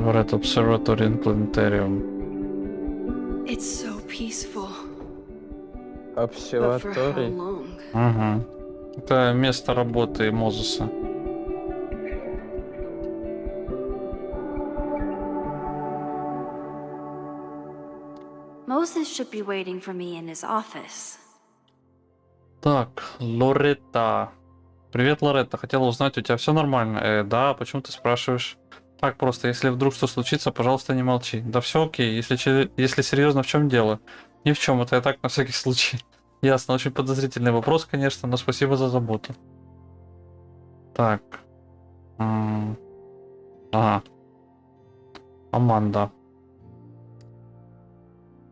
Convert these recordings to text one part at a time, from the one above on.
Everett Observatory and Planetarium. It's so peaceful. But for how Обсерваторий. long? Угу. Это место работы Мозеса. Moses should be waiting for me in his office. Так, Лоретта. Привет, Лоретта. Хотела узнать, у тебя все нормально? Да, почему ты спрашиваешь? Так просто, если вдруг что случится, пожалуйста, не молчи. Да все окей, если серьезно, в чем дело? Ни в чем, это я так на всякий случай. Ясно, очень подозрительный вопрос, конечно, но спасибо за заботу. Так. Ага. Аманда.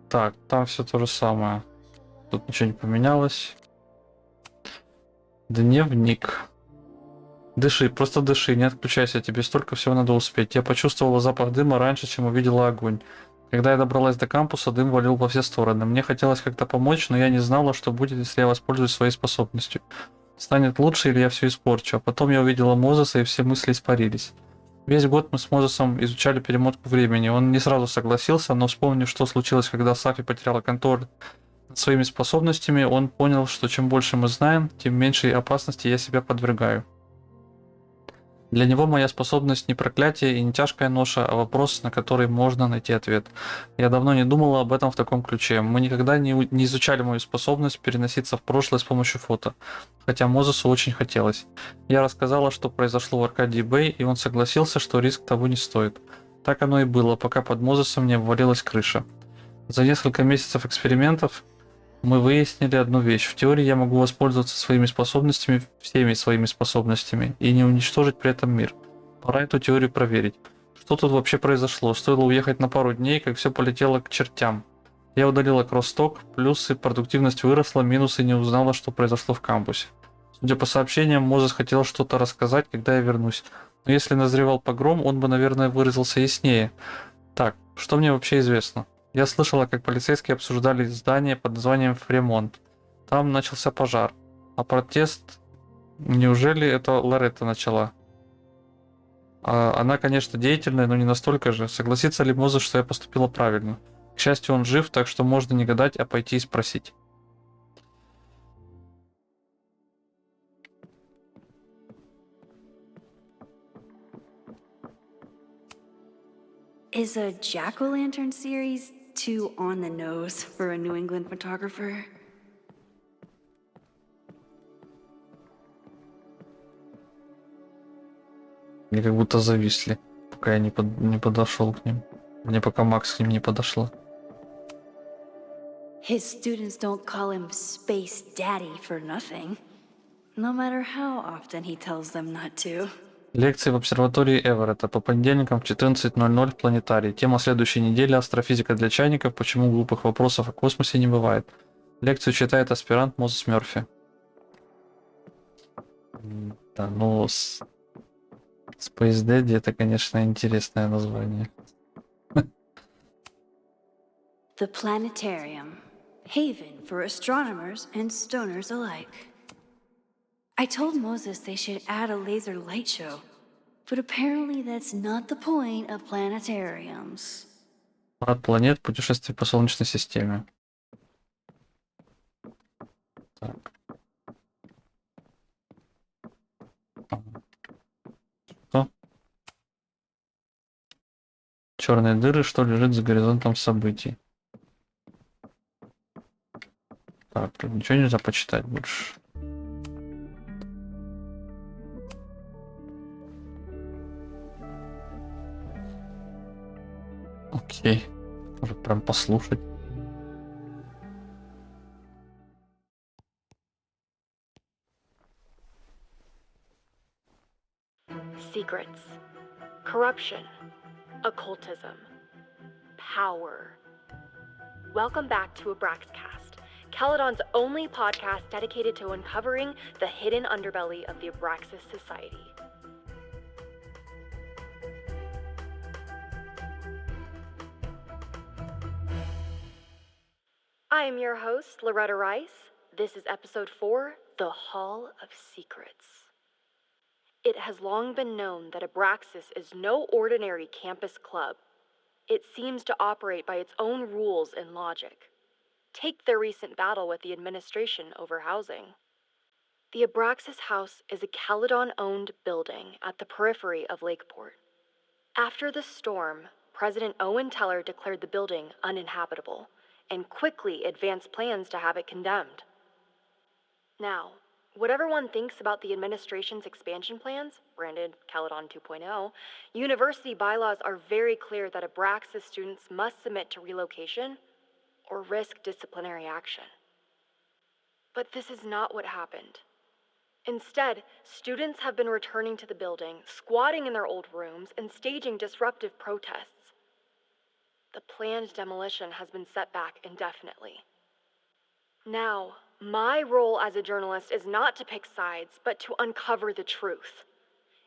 Так, там все то же самое. Тут ничего не поменялось. Дневник. Дыши, просто дыши, не отключайся, тебе столько всего надо успеть. Я почувствовала запах дыма раньше, чем увидела огонь. Когда я добралась до кампуса, дым валил во все стороны. Мне хотелось как-то помочь, но я не знала, что будет, если я воспользуюсь своей способностью. Станет лучше или я все испорчу. А потом я увидела Мозеса, и все мысли испарились. Весь год мы с Мозесом изучали перемотку времени. Он не сразу согласился, но вспомнив, что случилось, когда Сафи потеряла контроль над своими способностями, он понял, что чем больше мы знаем, тем меньшей опасности я себя подвергаю. Для него моя способность не проклятие и не тяжкая ноша, а вопрос, на который можно найти ответ. Я давно не думала об этом в таком ключе. Мы никогда не изучали мою способность переноситься в прошлое с помощью фото, хотя Мозесу очень хотелось. Я рассказала, что произошло в Аркадии Бэй, и он согласился, что риск того не стоит. Так оно и было, пока под Мозесом не обвалилась крыша. За несколько месяцев экспериментов мы выяснили одну вещь. В теории я могу воспользоваться своими способностями, всеми своими способностями, и не уничтожить при этом мир. Пора эту теорию проверить. Что тут вообще произошло? Стоило уехать на пару дней, как все полетело к чертям. Я удалила кроссток, плюсы, продуктивность выросла, минусы не узнала, что произошло в кампусе. Судя по сообщениям, Мозес хотел что-то рассказать, когда я вернусь. Но если назревал погром, он бы, наверное, выразился яснее. Так, что мне вообще известно? Я слышала, как полицейские обсуждали здание под названием Фремонт. Там начался пожар. А протест... Неужели это Лоретта начала? Она, конечно, деятельная, но не настолько же. Согласится ли Мозес, что я поступила правильно? К счастью, он жив, так что можно не гадать, а пойти и спросить. Is a jack-o'-lantern series too on the nose for a New England photographer? Они как будто зависли, пока я не подошел к ним. Мне пока Макс к ним не подошла. His students don't call him Space Daddy for nothing, no matter how often he tells them not to. Лекции в обсерватории Эверетта по понедельникам в 14:00 в планетарии. Тема следующей недели — астрофизика для чайников. Почему глупых вопросов о космосе не бывает. Лекцию читает аспирант Мозес Мёрфи. Да, ну, Space Daddy — это, конечно, интересное название. The planetarium, haven for astronomers and stoners alike. I told Moses they should add a laser light show, but apparently that's not the point of planetariums. Парад планет, путешествие по Солнечной системе. Так. Что? Черные дыры, что лежит за горизонтом событий. Так, тут ничего нельзя почитать больше. Окей. Может прям послушать. Secrets, corruption, occultism, power. Welcome back to Abraxcast, Caledon's only podcast dedicated to uncovering the hidden underbelly of the Abraxas Society. I am your host, Loretta Rice. This is episode 4, The Hall of Secrets. It has long been known that Abraxas is no ordinary campus club. It seems to operate by its own rules and logic. Take their recent battle with the administration over housing. The Abraxas House is a Caledon-owned building at the periphery of Lakeport. After the storm, President Owen Teller declared the building uninhabitable and quickly advanced plans to have it condemned. Now, whatever one thinks about the administration's expansion plans, branded Caledon 2.0, university bylaws are very clear that Abraxas students must submit to relocation or risk disciplinary action. But this is not what happened. Instead, students have been returning to the building, squatting in their old rooms, and staging disruptive protests. The planned demolition has been set back indefinitely. Now, my role as a journalist is not to pick sides, but to uncover the truth.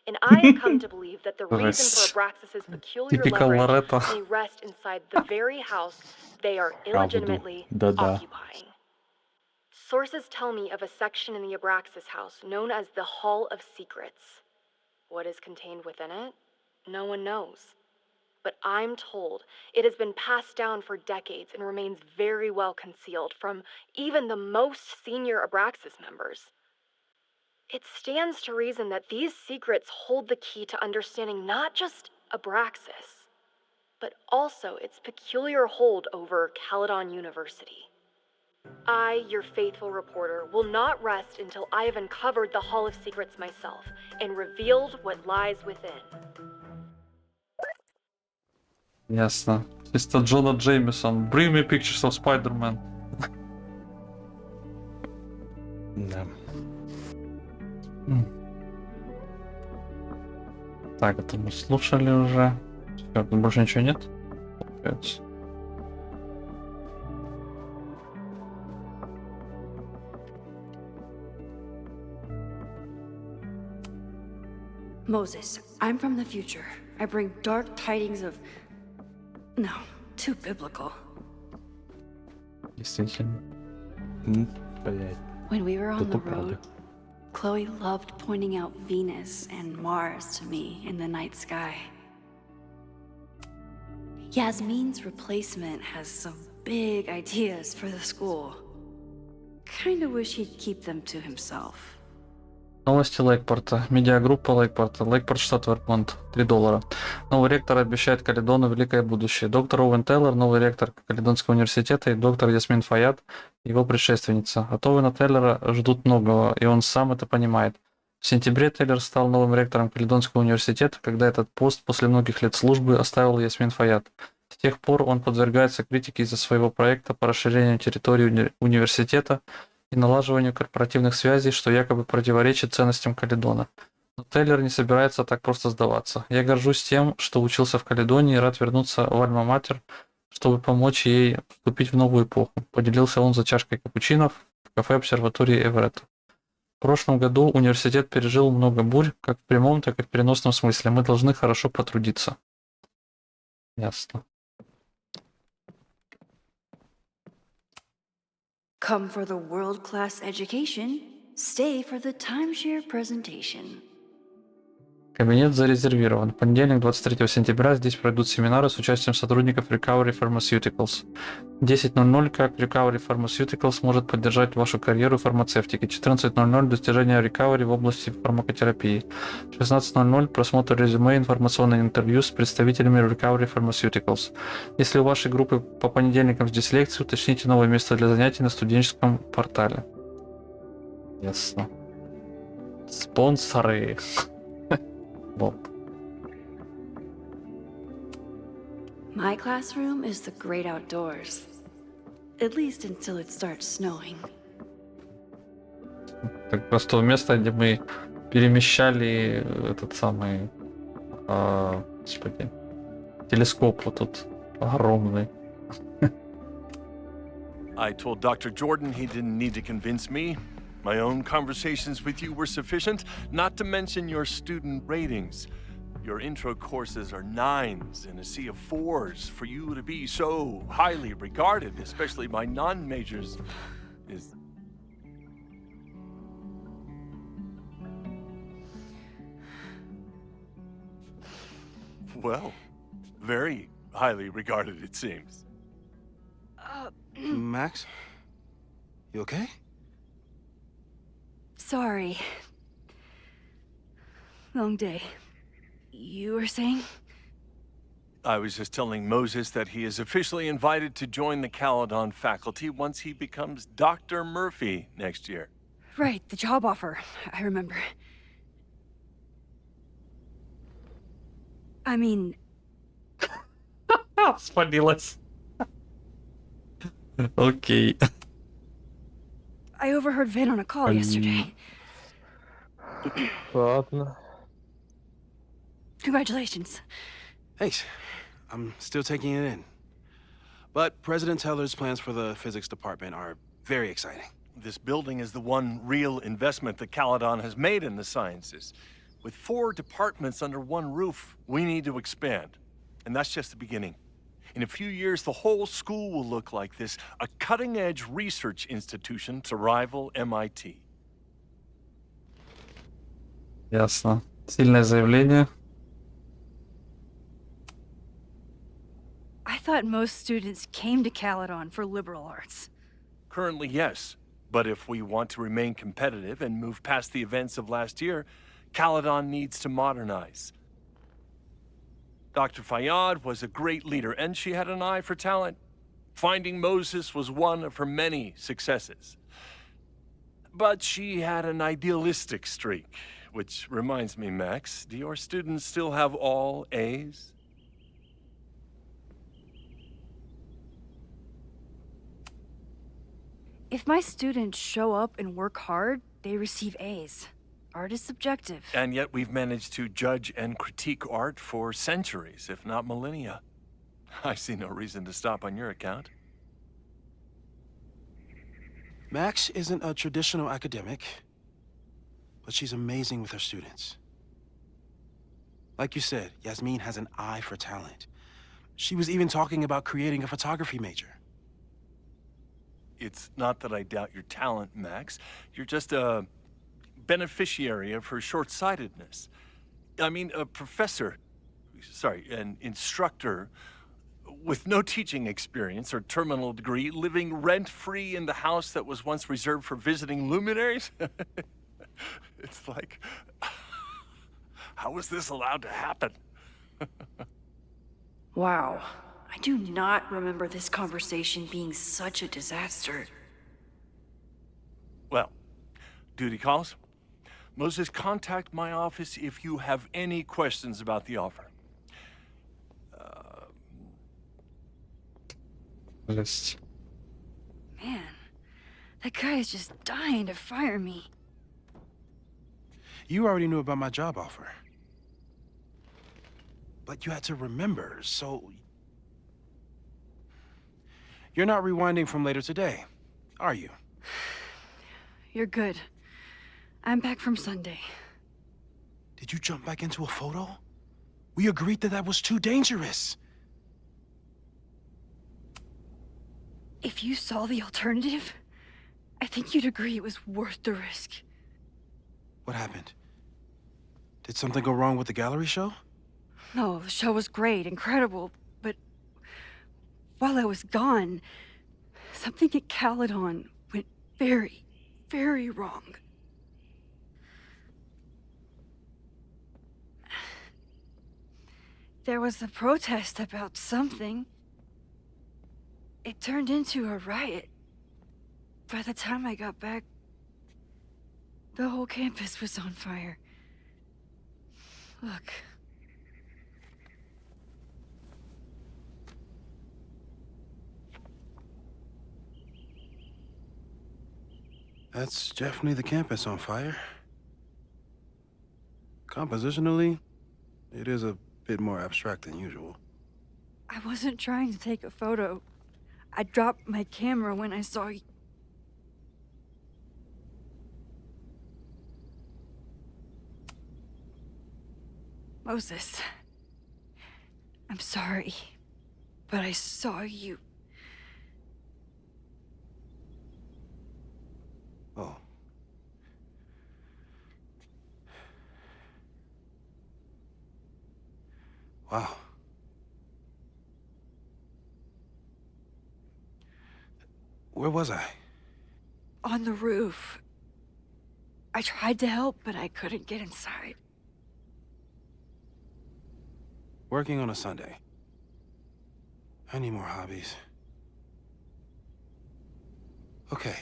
And I have come to believe that the reason for Abraxas's peculiar Typical leverage Loretta. may rest inside the very house they are illegitimately Да-да. occupying. Sources tell me of a section in the Abraxas house known as the Hall of Secrets. What is contained within it? No one knows. But I'm told it has been passed down for decades and remains very well concealed from even the most senior Abraxas members. It stands to reason that these secrets hold the key to understanding not just Abraxas, but also its peculiar hold over Caledon University. I, your faithful reporter, will not rest until I have uncovered the Hall of Secrets myself and revealed what lies within. Ясно. Чисто Джона Джеймисон. Bring me pictures of Spider-Man. Да. Так, это мы слушали уже. Всё, тут больше ничего нет? Получается. Moses, I'm from the future. I bring dark tidings of... No, too biblical. Действительно. Блять. When we were on Это the правда. road, Chloe loved pointing out Venus and Mars to me in the night sky. Yasmin's replacement has some big ideas for the school. Kinda wish he'd keep them to himself. Новости Лейкпорта. Медиагруппа Лейкпорта. Лейкпорт, штат Вермонт. $3. Новый ректор обещает Каледону великое будущее. Доктор Оуэн Теллер, новый ректор Каледонского университета, и доктор Ясмин Фаяд, его предшественница. От Оуэна Теллера ждут многого, и он сам это понимает. В сентябре Теллер стал новым ректором Каледонского университета, когда этот пост после многих лет службы оставил Ясмин Фаяд. С тех пор он подвергается критике из-за своего проекта по расширению территории университета и налаживанию корпоративных связей, что якобы противоречит ценностям Каледона. Но Тейлор не собирается так просто сдаваться. Я горжусь тем, что учился в Каледоне и рад вернуться в Альма-Матер, чтобы помочь ей вступить в новую эпоху. Поделился он за чашкой капучино в кафе обсерватории Эверетта. В прошлом году университет пережил много бурь, как в прямом, так и в переносном смысле. Мы должны хорошо потрудиться. Ясно. Come for the world-class education, stay for the timeshare presentation. Кабинет зарезервирован. В понедельник, 23 сентября, здесь пройдут семинары с участием сотрудников Recovery Pharmaceuticals. 10:00 как Recovery Pharmaceuticals может поддержать вашу карьеру в фармацевтике. 14:00 достижения Recovery в области фармакотерапии. 16:00 просмотр резюме и информационное интервью с представителями Recovery Pharmaceuticals. Если у вашей группы по понедельникам здесь лекции, уточните новое место для занятий на студенческом портале. Ясно. Спонсоры. Боб. My classroom is the great outdoors. At least until it starts snowing. Так просто место, где мы перемещали этот самый, господи, телескоп вот тут огромный. I told Dr. Jordan he didn't need to convince me. My own conversations with you were sufficient, not to mention your student ratings. Your intro courses are 9s in a sea of 4s. For you to be so highly regarded, especially by non-majors, is... Well, very highly regarded, it seems. Max? You okay? Sorry. Long day. You were saying? I was just telling Moses that he is officially invited to join the Caledon faculty once he becomes Dr. Murphy next year. Right, the job offer. I remember. I mean, Спалилась. Окей. I overheard Vin on a call yesterday. Ладно. Congratulations. Thanks. I'm still taking it in. But President Teller's plans for the physics department are very exciting. This building is the one real investment that Caledon has made in the sciences. With 4 departments under one roof, we need to expand. And that's just the beginning. In a few years, the whole school will look like this, a cutting-edge research institution to rival MIT. Ясно. Сильное заявление. I thought most students came to Caledon for liberal arts. Currently, yes. But if we want to remain competitive and move past the events of last year, Caledon needs to modernize. Dr. Fayyad was a great leader, and she had an eye for talent. Finding Moses was one of her many successes. But she had an idealistic streak, which reminds me, Max, do your students still have all A's? If my students show up and work hard, they receive A's. Art is subjective. And yet we've managed to judge and critique art for centuries, if not millennia. I see no reason to stop on your account. Max isn't a traditional academic, but she's amazing with her students. Like you said, Yasmin has an eye for talent. She was even talking about creating a photography major. It's not that I doubt your talent, Max. You're just a beneficiary of her short-sightedness. I mean, an instructor with no teaching experience or terminal degree, living rent-free in the house that was once reserved for visiting luminaries? It's like, how was this allowed to happen? Wow. I do not remember this conversation being such a disaster. Well, duty calls. Moses, contact my office if you have any questions about the offer. Жесть. Man, that guy is just dying to fire me. You already knew about my job offer. But you had to remember, so... You're not rewinding from later today, are you? You're good. I'm back from Sunday. Did you jump back into a photo? We agreed that was too dangerous. If you saw the alternative, I think you'd agree it was worth the risk. What happened? Did something go wrong with the gallery show? No, the show was great, incredible, but while I was gone, something at Caledon went very, very wrong. There was a protest about something. It turned into a riot. By the time I got back, the whole campus was on fire. Look. That's definitely the campus on fire. Compositionally, it is a bit more abstract than usual. I wasn't trying to take a photo. I dropped my camera when I saw you. Moses, I'm sorry, but I saw you. Oh. Wow. Where was I? On the roof. I tried to help, but I couldn't get inside. Working on a Sunday. I need more hobbies. Okay.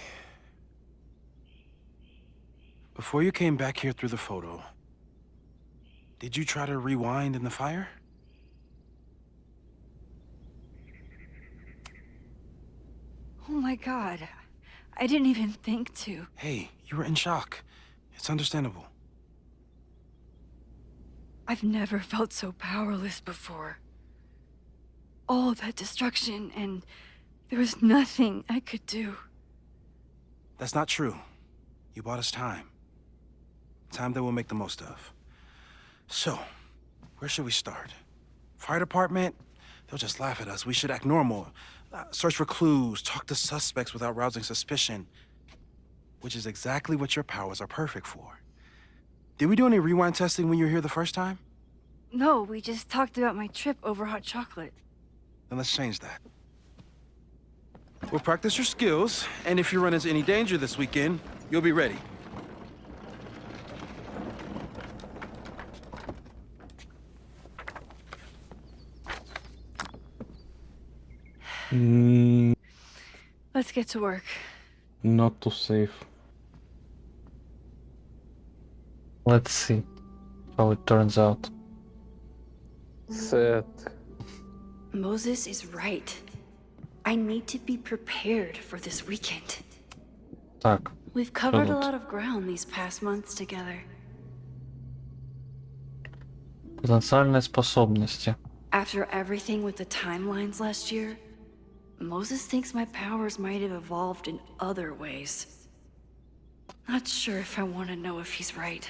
Before you came back here through the photo, did you try to rewind in the fire? Oh my god. I didn't even think to. Hey, you were in shock. It's understandable. I've never felt so powerless before. All that destruction, and there was nothing I could do. That's not true. You bought us time. Time that we'll make the most of. So, where should we start? Fire department? They'll just laugh at us. We should act normal. Search for clues, talk to suspects without rousing suspicion. Which is exactly what your powers are perfect for. Did we do any rewind testing when you were here the first time? No, we just talked about my trip over hot chocolate. Then let's change that. We'll practice your skills, and if you run into any danger this weekend, you'll be ready. Let's get to work. Not too safe. Let's see how it turns out. Sad. Moses is right. I need to be prepared for this weekend. Так, We've covered a тут? lot of ground these past months together. потенциальные способности. After everything with the timelines last year, Moses thinks my powers might have evolved in other ways. Not sure if I want to know if he's right.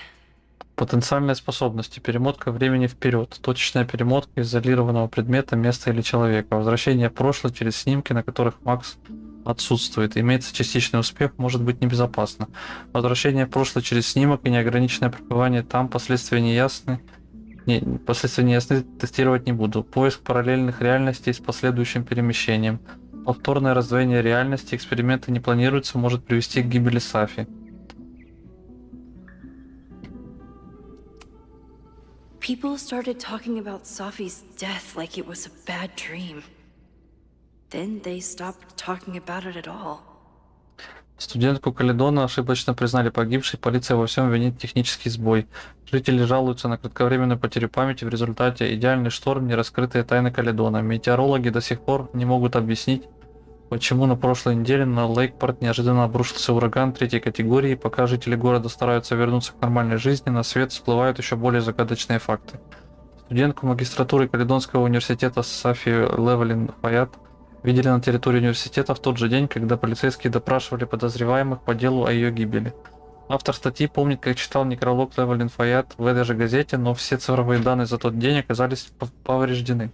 Потенциальные способности. Перемотка времени вперед. Точечная перемотка изолированного предмета, места или человека. Возвращение в прошлое через снимки, на которых Макс отсутствует. Имеется частичный успех, может быть небезопасно. Возвращение в прошлое через снимок и неограниченное пребывание там, последствия неясны. Последствия неясны, тестировать не буду. Поиск параллельных реальностей с последующим перемещением. Повторное раздвоение реальности, эксперименты не планируются, может привести к гибели Сафи. People started talking about Safi's death like it was a bad dream. Then they stopped talking about it at all. Студентку Каледона ошибочно признали погибшей, полиция во всем винит технический сбой. Жители жалуются на кратковременную потерю памяти в результате идеальный шторм, нераскрытые тайны Каледона. Метеорологи до сих пор не могут объяснить, почему на прошлой неделе на Лейкпорт неожиданно обрушился ураган третьей категории, и пока жители города стараются вернуться к нормальной жизни, на свет всплывают еще более загадочные факты. Студентку магистратуры Каледонского университета Сафи Левелин Фаят видели на территории университета в тот же день, когда полицейские допрашивали подозреваемых по делу о ее гибели. Автор статьи помнит, как читал некролог Левелин Фаят в этой же газете, но все цифровые данные за тот день оказались повреждены.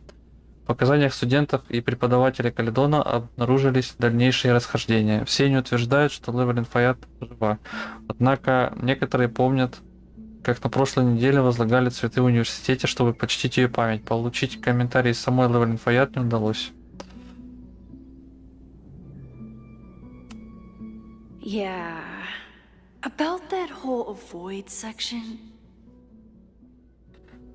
В показаниях студентов и преподавателей Каледона обнаружились дальнейшие расхождения. Все они утверждают, что Левелин Фаят жива. Однако некоторые помнят, как на прошлой неделе возлагали цветы в университете, чтобы почтить ее память. Получить комментарии самой Левелин Фаят не удалось. Yeah. About that whole avoid section.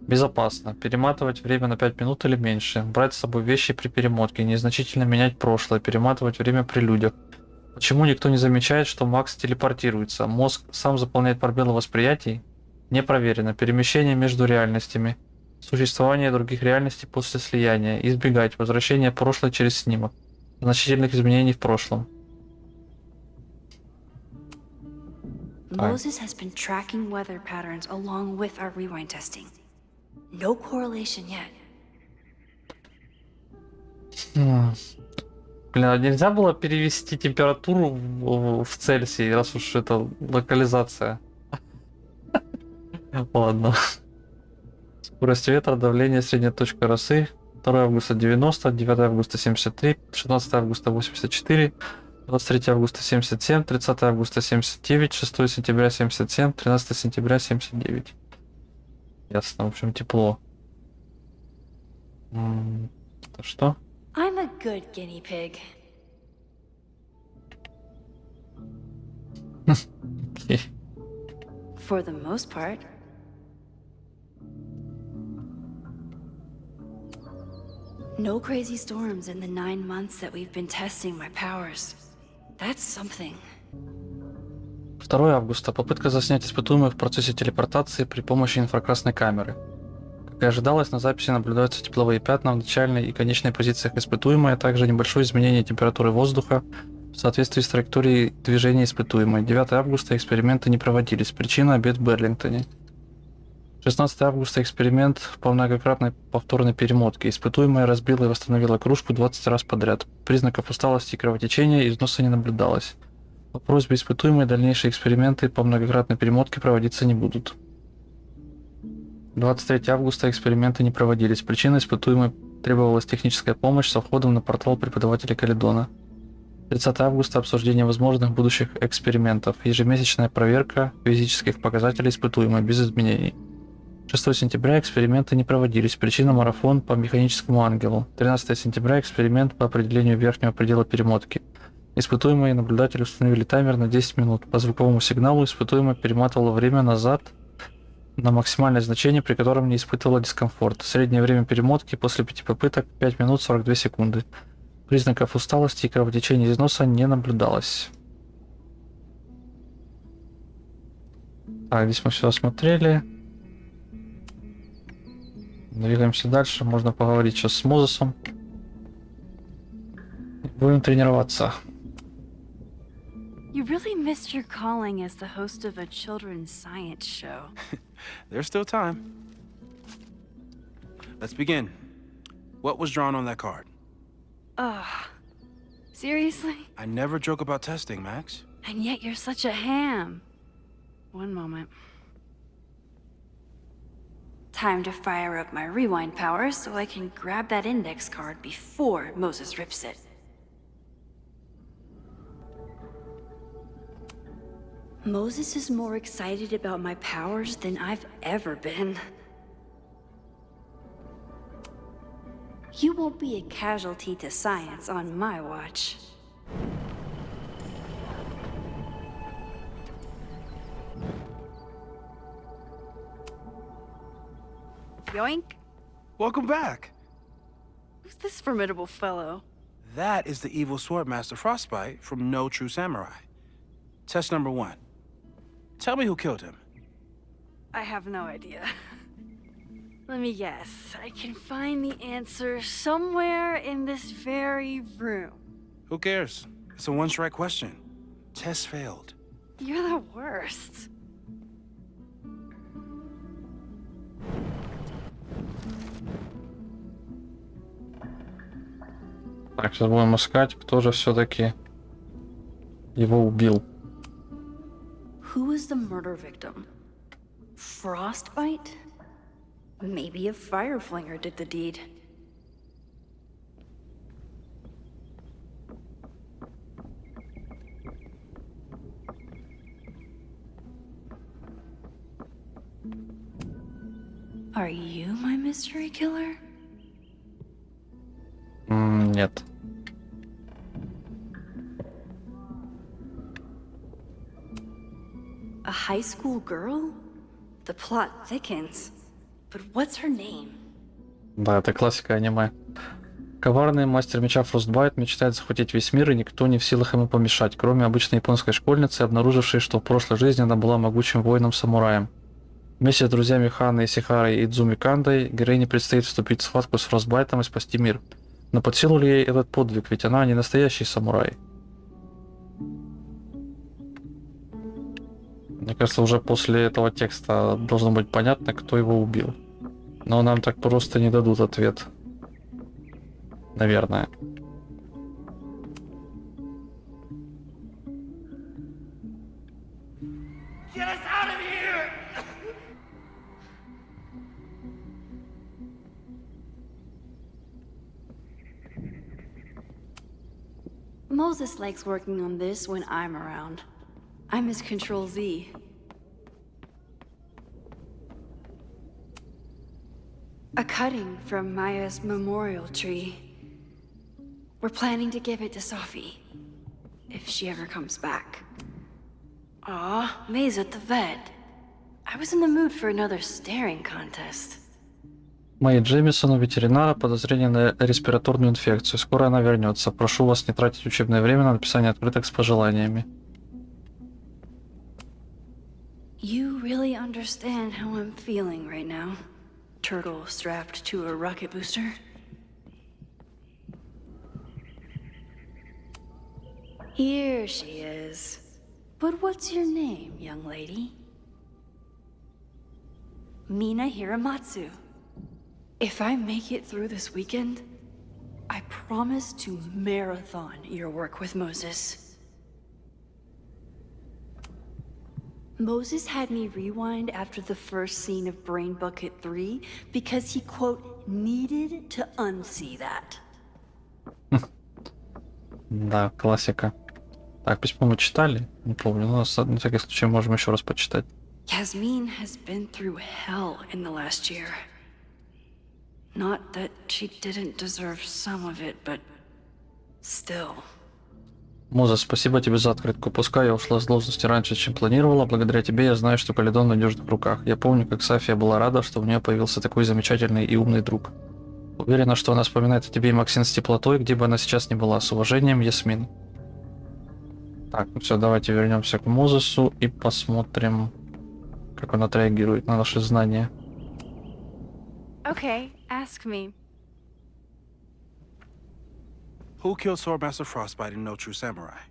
Безопасно. Перематывать время на 5 минут или меньше. Брать с собой вещи при перемотке. Незначительно менять прошлое. Перематывать время при людях. Почему никто не замечает, что Макс телепортируется? Мозг сам заполняет пробелы восприятий? Не проверено. Перемещение между реальностями. Существование других реальностей после слияния. Избегать. Возвращение в прошлое через снимок. Значительных изменений в прошлом. Moses has been tracking weather patterns along with our rewind testing. No correlation yet. Блин, а нельзя было перевести температуру в Цельсий, раз уж это локализация? Ладно. Скорость ветра, давление, средняя точка росы. 2 августа 90, 9 августа 73, 16 августа 84, 23 августа 77, 30 августа 79, 6 сентября 77, 13 сентября 79. Ясно, в общем, тепло. Это что? I'm a good guinea pig. Окей. For the most part. No crazy storms in the 9 months that we've been testing my powers. That's something. 2 августа. Попытка заснять испытуемых в процессе телепортации при помощи инфракрасной камеры. Как и ожидалось, на записи наблюдаются тепловые пятна в начальной и конечной позициях испытуемой, а также небольшое изменение температуры воздуха в соответствии с траекторией движения испытуемой. 9 августа эксперименты не проводились. Причина – обед в Берлингтоне. 16 августа эксперимент по многократной повторной перемотке. Испытуемая разбила и восстановила кружку 20 раз подряд. Признаков усталости и кровотечения и износа не наблюдалось. По просьбе испытуемой дальнейшие эксперименты по многократной перемотке проводиться не будут. 23 августа эксперименты не проводились. Причиной испытуемой требовалась техническая помощь со входом на портал преподавателя Каледона. 30 августа обсуждение возможных будущих экспериментов. Ежемесячная проверка физических показателей испытуемой без изменений. 6 сентября эксперименты не проводились. Причина – марафон по механическому ангелу. 13 сентября эксперимент по определению верхнего предела перемотки. Испытуемые и наблюдатели установили таймер на 10 минут. По звуковому сигналу испытуемая перематывала время назад на максимальное значение, при котором не испытывала дискомфорт. Среднее время перемотки после 5 попыток 5 минут 42 секунды. Признаков усталости и кровотечения из носа не наблюдалось. Так, здесь мы все осмотрели. Двигаемся дальше. Можно поговорить сейчас с Мозесом. Будем тренироваться. You really missed your calling as the host of a children's science show. There's still time. Let's begin. What was drawn on that card? Ugh. Seriously? I never joke about testing, Max. And yet you're such a ham. One moment. Time to fire up my rewind powers so I can grab that index card before Moses rips it. Moses is more excited about my powers than I've ever been. You won't be a casualty to science on my watch. Yoink! Welcome back. Who's this formidable fellow? That is the evil Swordmaster Frostbite from No True Samurai. Test number 1. Tell me who killed him. I have no idea. Let me guess. I can find the answer somewhere in this very room. Who cares? It's a one-strike question. Test failed. You're the worst. Так, сейчас будем искать, кто же все-таки его убил. Who was the murder victim? Frostbite? Maybe a fireflinger did the deed. Are you my mystery killer? Нет. A high school girl? The plot thickens. But what's her name? Да, это классика аниме. Коварный мастер меча Фростбайт мечтает захватить весь мир, и никто не в силах ему помешать, кроме обычной японской школьницы, обнаружившей, что в прошлой жизни она была могучим воином-самураем. Вместе с друзьями Ханой, Исихарой и Идзуми Кандой героине предстоит вступить в схватку с Фростбайтом и спасти мир. Но под силу ли ей этот подвиг, ведь она не настоящий самурай? Мне кажется, уже после этого текста должно быть понятно, кто его убил. Но нам так просто не дадут ответ. Наверное. Get us out of here! Moses likes working on this when I'm around. I'm his Control-Z. A cutting from Maya's memorial tree. We're planning to give it to Sophie, if she ever comes back. Aw, May's at the vet. I was in the mood for another staring contest. Мэй Джеймисон у ветеринара подозрение на респираторную инфекцию. Скоро она вернется. Прошу вас не тратить учебное время на написание открыток с пожеланиями. You really understand how I'm feeling right now? Turtle strapped to a rocket booster? Here she is. But what's your name, young lady? Mina Hiramatsu. If I make it through this weekend, I promise to marathon your work with Moses. Moses had me rewind after the first scene of Brain Bucket 3 because he, quote, needed to unsee that. Да, классика. Так, письмо мы читали? Не помню, но на всякий случай можем еще раз почитать. Yasmin has been through hell in the last year. Not that she didn't deserve some of it, but still. Мозес, спасибо тебе за открытку. Пускай я ушла с должности раньше, чем планировала. Благодаря тебе я знаю, что Каледон в надежных руках. Я помню, как Сафия была рада, что у нее появился такой замечательный и умный друг. Уверена, что она вспоминает о тебе и Максин с теплотой, где бы она сейчас ни была. С уважением, Ясмин. Так, ну все, давайте вернемся к Мозесу и посмотрим, как он отреагирует на наши знания. Okay, ask me. Who killed Swordmaster Frostbite in No True Samurai?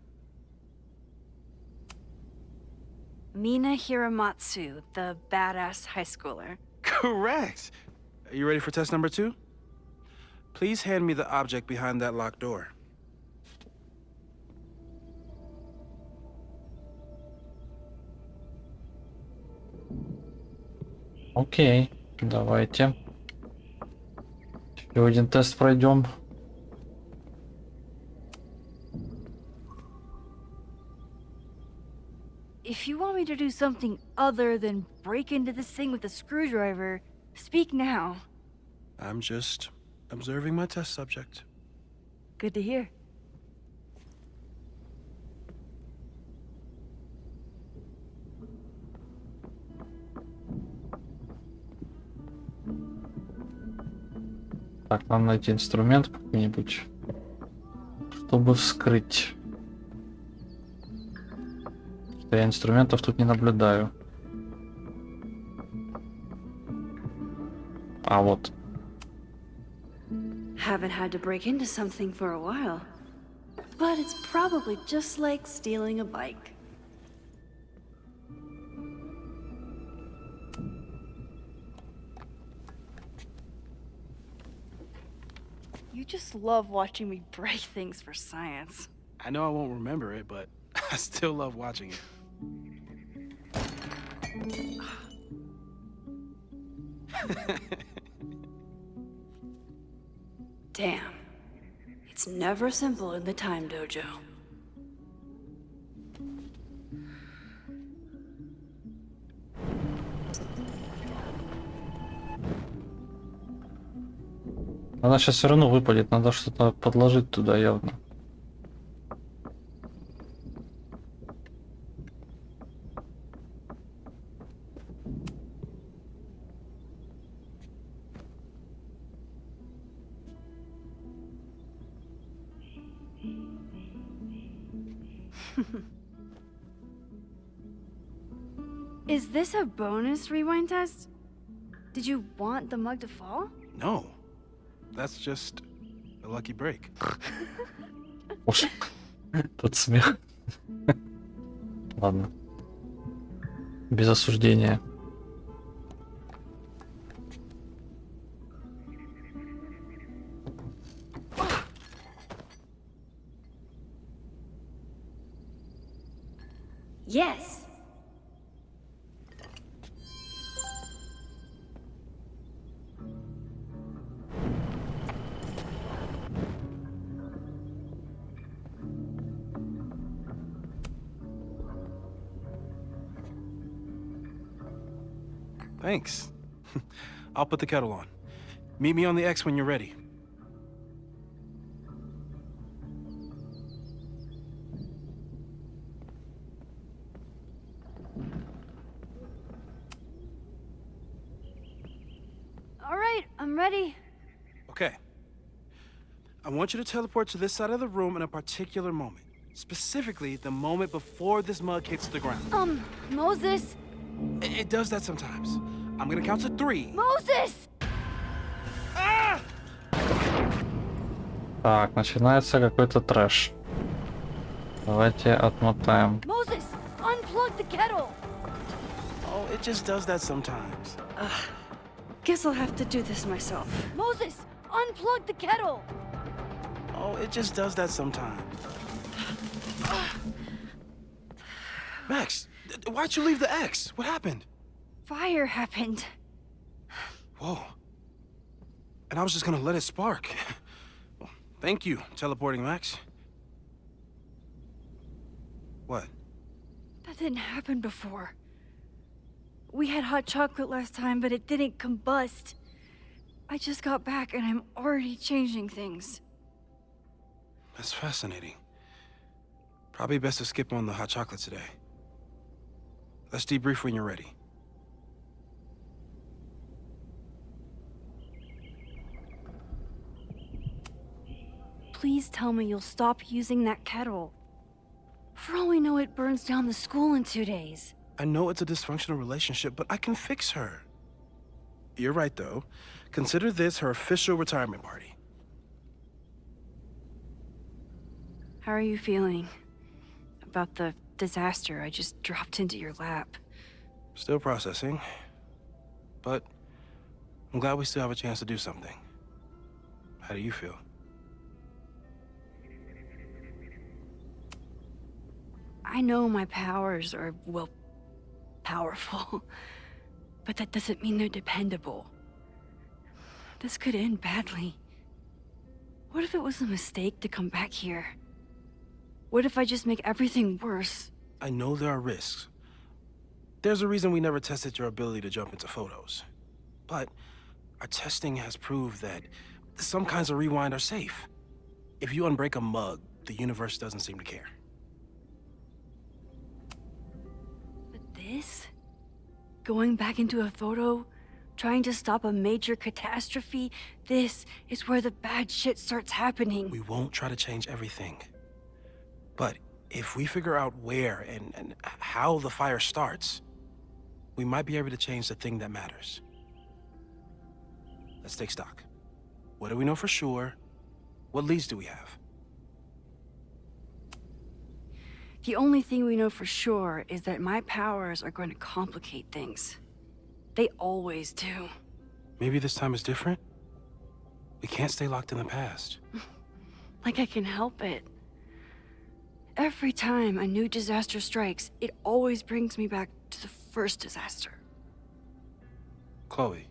Mina Hiramatsu, the badass high schooler. Correct! Are you ready for test number 2? Please hand me the object behind that locked door. Окей, давайте. Еще один тест пройдем. If you want me to do something other than break into this thing with a screwdriver, speak now. I'm just observing my test subject. Good to hear. Так, нам найти инструмент какой-нибудь, чтобы вскрыть. Что я инструментов тут не наблюдаю. А вот. Haven't had to break into something for a while. But it's probably just like stealing a bike. You just love watching me break things for science. I know I won't remember it, but I still love watching it. Damn. It's never simple in the time dojo. Она сейчас все равно выпадет, надо что-то подложить туда явно. Is this a bonus rewind test? Did you want the mug to fall? No, that's just a lucky break. Уж тот смех. Ладно. Без осуждения. Yes. Thanks. I'll put the kettle on. Meet me on the X when you're ready. All right, I'm ready. Okay. I want you to teleport to this side of the room in a particular moment. Specifically, the moment before this mug hits the ground. Moses! It does that sometimes. I'm gonna count to 3. Moses! Так, начинается какой-то трэш. Давайте отмотаем. Moses! Unplug the kettle! Oh, it just does that sometimes. Guess I'll have to do this myself. Moses! Unplug the kettle! Oh, it just does that sometimes. Max, why'd you leave the X? What happened? Fire happened. Whoa. And I was just gonna let it spark. Well, thank you, teleporting Max. What? That didn't happen before. We had hot chocolate last time, but it didn't combust. I just got back and I'm already changing things. That's fascinating. Probably best to skip on the hot chocolate today. Let's debrief when you're ready. Please tell me you'll stop using that kettle. For all we know, it burns down the school in 2 days. I know it's a dysfunctional relationship, but I can fix her. You're right, though. Consider this her official retirement party. How are you feeling about the disaster I just dropped into your lap? Still processing. But I'm glad we still have a chance to do something. How do you feel? I know my powers are, well, powerful. But that doesn't mean they're dependable. This could end badly. What if it was a mistake to come back here? What if I just make everything worse? I know there are risks. There's a reason we never tested your ability to jump into photos. But our testing has proved that some kinds of rewind are safe. If you unbreak a mug, the universe doesn't seem to care. But this? Going back into a photo? Trying to stop a major catastrophe? This is where the bad shit starts happening. We won't try to change everything. But if we figure out where and how the fire starts, we might be able to change the thing that matters. Let's take stock. What do we know for sure? What leads do we have? The only thing we know for sure is that my powers are going to complicate things. They always do. Maybe this time is different? We can't stay locked in the past. Like I can help it. Every time a new disaster strikes, it always brings me back to the first disaster. Chloe,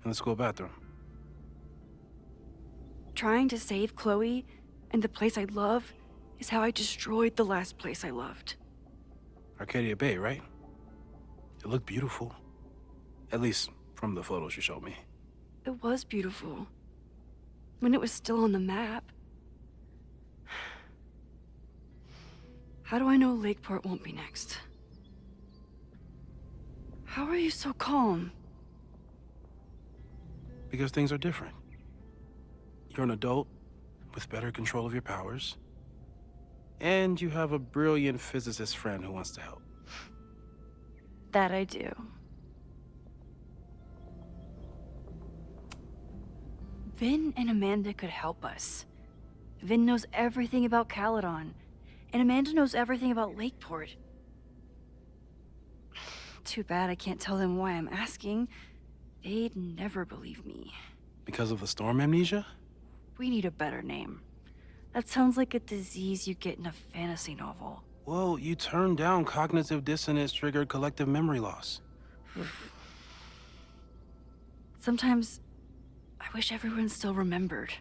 in the school bathroom. Trying to save Chloe and the place I love is how I destroyed the last place I loved. Arcadia Bay, right? It looked beautiful. At least from the photos you showed me. It was beautiful. When it was still on the map. How do I know Lakeport won't be next? How are you so calm? Because things are different. You're an adult with better control of your powers. And you have a brilliant physicist friend who wants to help. That I do. Vin and Amanda could help us. Vin knows everything about Caledon, and Amanda knows everything about Lakeport. Too bad I can't tell them why I'm asking. They'd never believe me. Because of the storm amnesia? We need a better name. That sounds like a disease you get in a fantasy novel. Well, you turned down cognitive dissonance triggered collective memory loss. Sometimes, I wish everyone still remembered.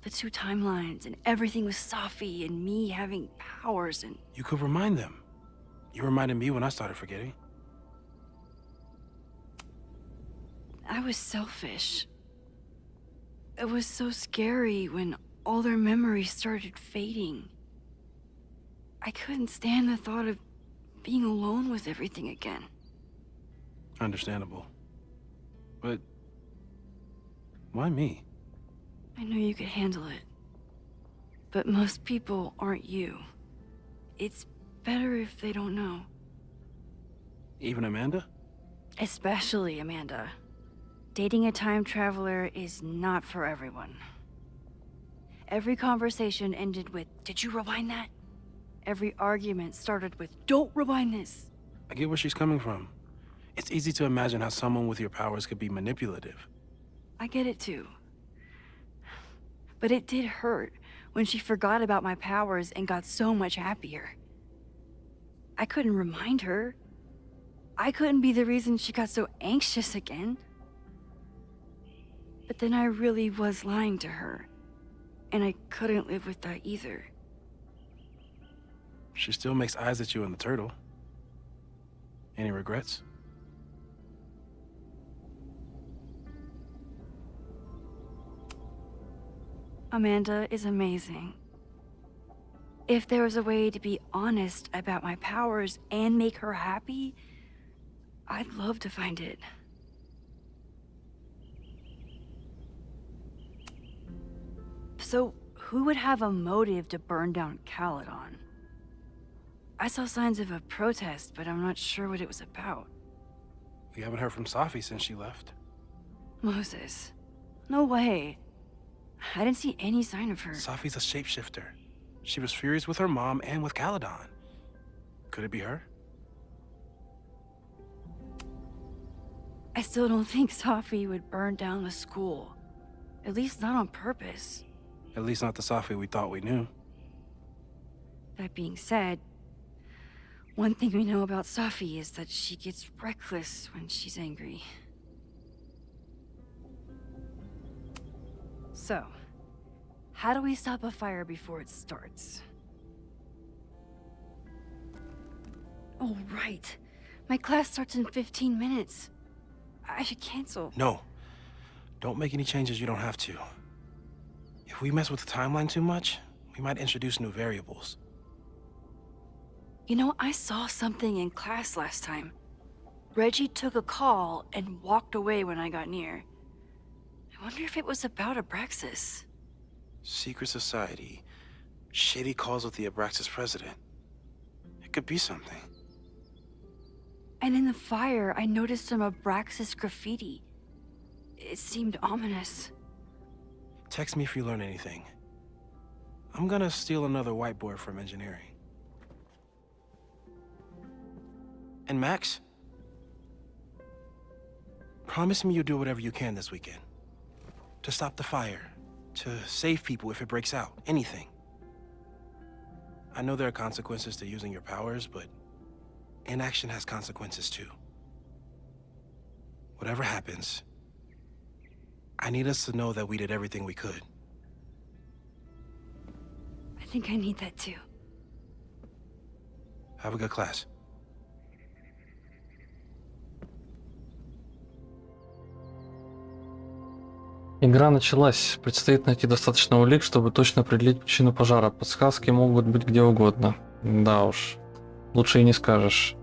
The 2 timelines, and everything with Safi, and me having powers, and... You could remind them. You reminded me when I started forgetting. I was selfish. It was so scary when all their memories started fading. I couldn't stand the thought of being alone with everything again. Understandable. But why me? I know you could handle it. But most people aren't you. It's better if they don't know. Even Amanda? Especially Amanda. Dating a time traveler is not for everyone. Every conversation ended with, "Did you rewind that?" Every argument started with, "Don't rewind this." I get where she's coming from. It's easy to imagine how someone with your powers could be manipulative. I get it too. But it did hurt when she forgot about my powers and got so much happier. I couldn't remind her. I couldn't be the reason she got so anxious again. But then I really was lying to her, and I couldn't live with that either. She still makes eyes at you and the turtle. Any regrets? Amanda is amazing. If there was a way to be honest about my powers and make her happy, I'd love to find it. So, who would have a motive to burn down Caledon? I saw signs of a protest, but I'm not sure what it was about. We haven't heard from Safi since she left. Moses. No way. I didn't see any sign of her. Safi's a shapeshifter. She was furious with her mom and with Caledon. Could it be her? I still don't think Safi would burn down the school. At least not on purpose. At least not the Safi we thought we knew. That being said, one thing we know about Safi is that she gets reckless when she's angry. So, how do we stop a fire before it starts? Oh, right. My class starts in 15 minutes. I should cancel. No. Don't make any changes you don't have to. If we mess with the timeline too much, we might introduce new variables. You know, I saw something in class last time. Reggie took a call and walked away when I got near. I wonder if it was about Abraxas. Secret society. Shady calls with the Abraxas president. It could be something. And in the fire, I noticed some Abraxas graffiti. It seemed ominous. Text me if you learn anything. I'm gonna steal another whiteboard from engineering. And Max? Promise me you'll do whatever you can this weekend. To stop the fire. To save people if it breaks out. Anything. I know there are consequences to using your powers, but inaction has consequences too. Whatever happens, I need us to know that we did everything we could. I think I need that too. Have a good class. Игра началась. Предстоит найти достаточно улик, чтобы точно определить причину пожара. Подсказки могут быть где угодно. Да уж. Лучше и не скажешь.